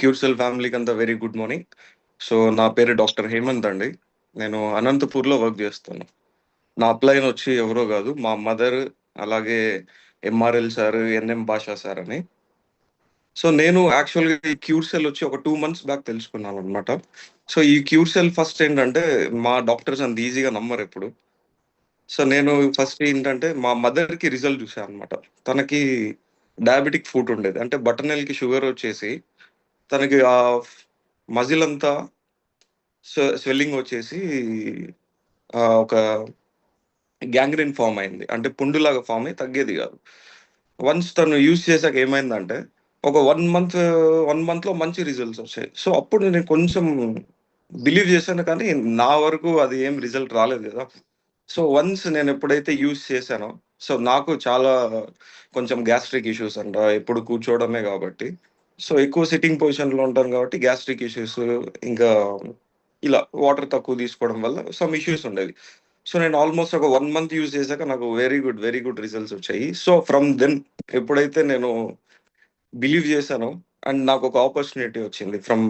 క్యూర్సెల్ ఫ్యామిలీకి అంతా very good morning. So నా పేరు డాక్టర్ హేమంత్ అండి. నేను అనంతపూర్లో వర్క్ చేస్తాను. నా అప్లైన్ వచ్చి ఎవరో కాదు, మా మదర్, అలాగే ఎంఆర్ఎల్ సార్, ఎన్ఎం భాషా సార్ అని. సో నేను యాక్చువల్గా ఈ క్యూర్సెల్ వచ్చి ఒక 2 months బ్యాక్ తెలుసుకున్నాను అనమాట. సో ఈ క్యూర్సెల్ ఫస్ట్ ఏంటంటే, మా డాక్టర్స్ అంత ఈజీగా నమ్మరు ఎప్పుడు. సో నేను ఫస్ట్ ఏంటంటే మా మదర్కి రిజల్ట్ చూసాను అనమాట. తనకి డయాబెటిక్ ఫుడ్ ఉండేది, అంటే బటర్నెల్కి షుగర్ వచ్చేసి తనకి ఆ మజిల్ అంతా స్వెల్లింగ్ వచ్చేసి ఒక గ్యాంగ్రీన్ ఫామ్ అయింది, అంటే పుండులాగా ఫామ్ అయ్యి తగ్గేది కాదు. వన్స్ తను యూజ్ చేశాక ఏమైందంటే, ఒక 1 month లో మంచి రిజల్ట్స్ వచ్చాయి. సో అప్పుడు నేను కొంచెం బిలీవ్ చేశాను, కానీ నా వరకు అది ఏం రిజల్ట్ రాలేదు కదా. సో వన్స్ నేను ఎప్పుడైతే యూజ్ చేశానో, సో నాకు చాలా కొంచెం గ్యాస్ట్రిక్ ఇష్యూస్ అంట, ఎప్పుడు కూర్చోవడమే కాబట్టి. సో ఎక్కువ సిట్టింగ్ పొజిషన్లో ఉంటాను కాబట్టి గ్యాస్ట్రిక్ ఇష్యూస్, ఇంకా ఇలా వాటర్ తక్కువ తీసుకోవడం వల్ల సమ్ ఇష్యూస్ ఉండేవి. సో నేను ఆల్మోస్ట్ ఒక 1 month యూజ్ చేశాక నాకు వెరీ గుడ్ రిజల్ట్స్ వచ్చాయి. సో ఫ్రమ్ దెన్ ఎప్పుడైతే నేను బిలీవ్ చేశానో, అండ్ నాకు ఒక ఆపర్చునిటీ వచ్చింది ఫ్రమ్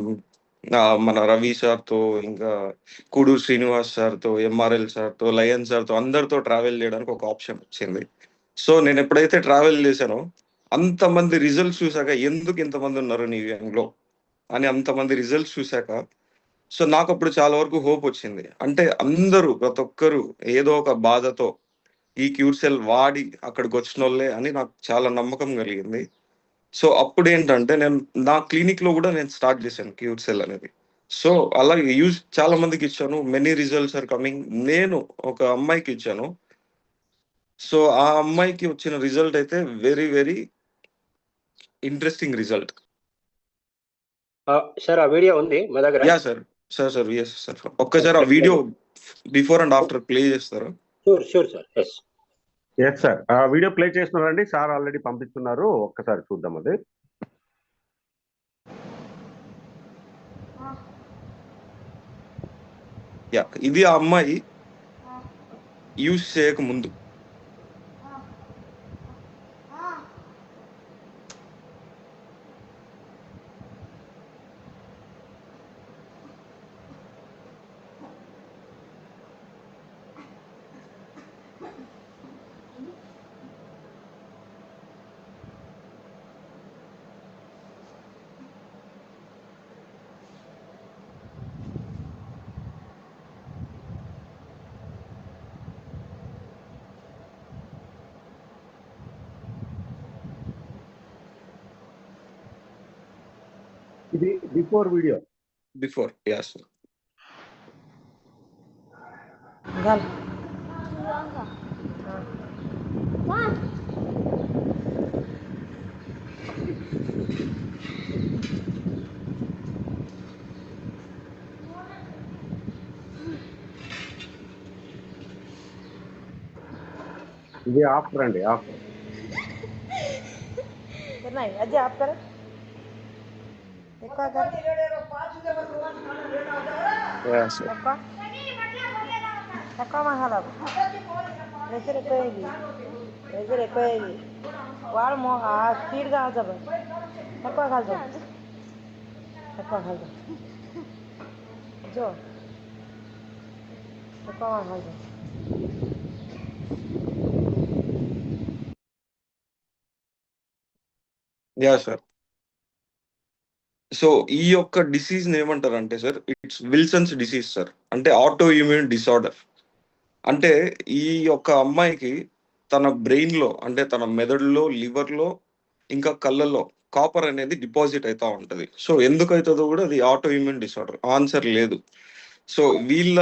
మన రవి సార్తో, ఇంకా కూడూరు శ్రీనివాస్ సార్తో, ఎంఆర్ఎల్ సార్తో, లయన్ సార్తో, అందరితో ట్రావెల్ చేయడానికి ఒక ఆప్షన్ వచ్చింది. సో నేను ఎప్పుడైతే ట్రావెల్ చేశానో, అంతమంది రిజల్ట్స్ చూశాక, ఎందుకు ఇంతమంది ఉన్నారు నీ గ్యాంగ్లో అని అంతమంది రిజల్ట్స్ చూశాక, సో నాకు అప్పుడు చాలా వరకు హోప్ వచ్చింది. అంటే అందరూ, ప్రతి ఒక్కరు ఏదో ఒక బాధతో ఈ క్యూర్సెల్ వాడి అక్కడికి వచ్చిన వాళ్ళే అని నాకు చాలా నమ్మకం కలిగింది. సో అప్పుడు ఏంటంటే, నేను నా క్లినిక్ లో కూడా నేను స్టార్ట్ చేశాను క్యూర్సెల్ అనేది. సో అలా యూజ్ చాలా మందికి ఇచ్చాను, మెనీ రిజల్ట్స్ ఆర్ కమింగ్. నేను ఒక అమ్మాయికి ఇచ్చాను. సో ఆ అమ్మాయికి వచ్చిన రిజల్ట్ అయితే వెరీ ఇంట్రెస్టింగ్ రిజల్ట్. సార్ ఆ వీడియో ఉంది మా దగ్గర? Yeah sir. Yes sir. ఒక్కసారి ఆ video before and after play చేస్తారా? Sure sir. ఎస్ సార్, ఆ వీడియో ప్లే చేస్తున్నారండి, సార్ ఆల్రెడీ పంపిస్తున్నారు, ఒక్కసారి చూద్దాం అది. యా, ఇది ఆ అమ్మాయి యూజ్ చేయక ముందు. ఇది before video. Before, yeah sir. ఇది ఆఫ్టర్ అండి, ఆఫ్టర్. अजय आप कर వాడు స్పీడ్గా ఆల్చబ తక్కువ కాల్చు జో తక్కువ కాల్చు. Yeah sir. సో ఈ యొక్క డిసీజ్ ఏమంటారు అంటే sir, it's Wilson's disease sir. అంటే ఆటో ఇమ్యూన్ డిసార్డర్. అంటే ఈ యొక్క అమ్మాయికి తన బ్రెయిన్ లో, అంటే తన మెదడులో, లివర్ లో, ఇంకా కళ్ళల్లో కాపర్ అనేది డిపాజిట్ అవుతా ఉంటది. సో ఎందుకు అవుతుందో కూడా అది ఆటో ఇమ్యూన్ డిసార్డర్. ఆన్సర్ లేదు. సో వీళ్ళ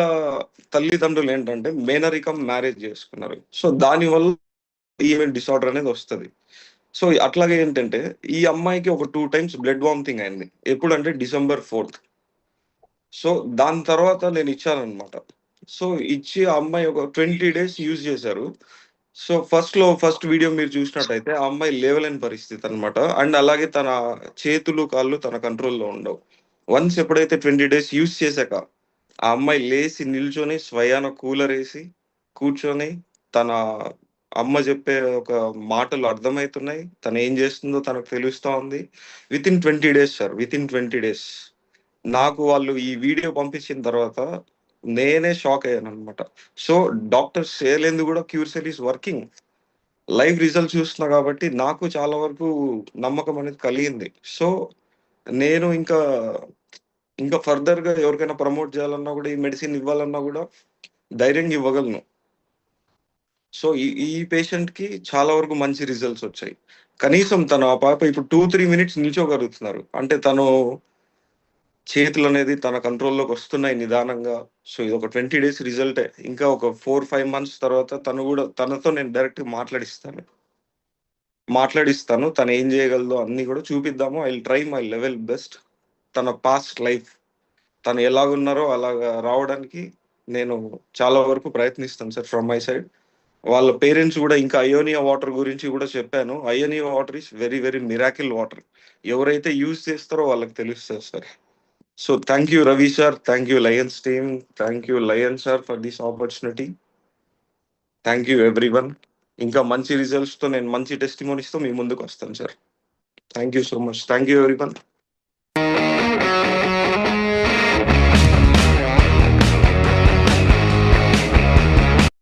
తల్లిదండ్రులు ఏంటంటే మేనరికం మ్యారేజ్ చేసుకున్నారు. సో దానివల్ల ఇమ్యూన్ డిసార్డర్ అనేది వస్తుంది. సో అట్లాగే ఏంటంటే ఈ అమ్మాయికి ఒక 2 times బ్లడ్ వామిటింగ్ అయింది. ఎప్పుడంటే December 4th. సో దాని తర్వాత నేను ఇచ్చానమాట. సో ఇచ్చి ఆ అమ్మాయి ఒక 20 days యూజ్ చేశారు. సో ఫస్ట్ వీడియో మీరు చూసినట్టయితే ఆ అమ్మాయి లేవలేని పరిస్థితి అనమాట. అండ్ అలాగే తన చేతులు, కాళ్ళు తన కంట్రోల్లో ఉండవు. వన్స్ ఎప్పుడైతే 20 days యూజ్ చేశాక ఆ అమ్మాయి లేచి నిల్చొని స్వయాన కూలర్ వేసి కూర్చొని తన అమ్మ చెప్పే ఒక మాటలు అర్థమవుతున్నాయి. తను ఏం చేస్తుందో తనకు తెలుస్తా ఉంది. Within 20 days sir, within 20 days. నాకు వాళ్ళు ఈ వీడియో పంపించిన తర్వాత నేనే షాక్ అయ్యాను అనమాట. సో డాక్టర్స్ చేయలేదు కూడా క్యూర్సెల్ ఈస్ వర్కింగ్. లైవ్ రిజల్ట్ చూస్తున్నా కాబట్టి నాకు చాలా వరకు నమ్మకం అనేది కలిగింది. సో నేను ఇంకా ఇంకా ఫర్దర్ గా ఎవరికైనా ప్రమోట్ చేయాలన్నా కూడా, ఈ మెడిసిన్ ఇవ్వాలన్నా కూడా ధైర్యంగా ఇవ్వగలను. సో ఈ ఈ పేషెంట్ కి చాలా వరకు మంచి రిజల్ట్స్ వచ్చాయి. కనీసం తను ఆ పాప ఇప్పుడు 2-3 మినిట్స్ నిల్చోగలుగుతున్నారు. అంటే తను చేతులు అనేది తన కంట్రోల్లోకి వస్తున్నాయి నిదానంగా. సో ఇది ఒక 20 డేస్ రిజల్టే. ఇంకా ఒక 4-5 మంత్స్ తర్వాత తనతో నేను డైరెక్ట్ మాట్లాడిస్తాను. తను ఏం చేయగలదో అన్ని కూడా చూపిద్దాము. I will try my level best. తన పాస్ట్ లైఫ్ తను ఎలాగున్నారో అలాగా రావడానికి నేను చాలా వరకు ప్రయత్నిస్తాను సార్ ఫ్రమ్ మై సైడ్. వాళ్ళ పేరెంట్స్ కూడా ఇంకా అయోనియా వాటర్ గురించి కూడా చెప్పాను. అయోనియా water is very very miracle water. ఎవరైతే యూజ్ చేస్తారో వాళ్ళకి తెలుస్తుంది sir. So thank you Ravi sir, thank you lions team, thank you lion sir for this opportunity. Thank you everyone. ఇంకా మంచి రిజల్ట్స్తో నేను మంచి టెస్టిమోనీస్తో మీ ముందుకు వస్తాను sir. Thank you so much. Thank you everyone.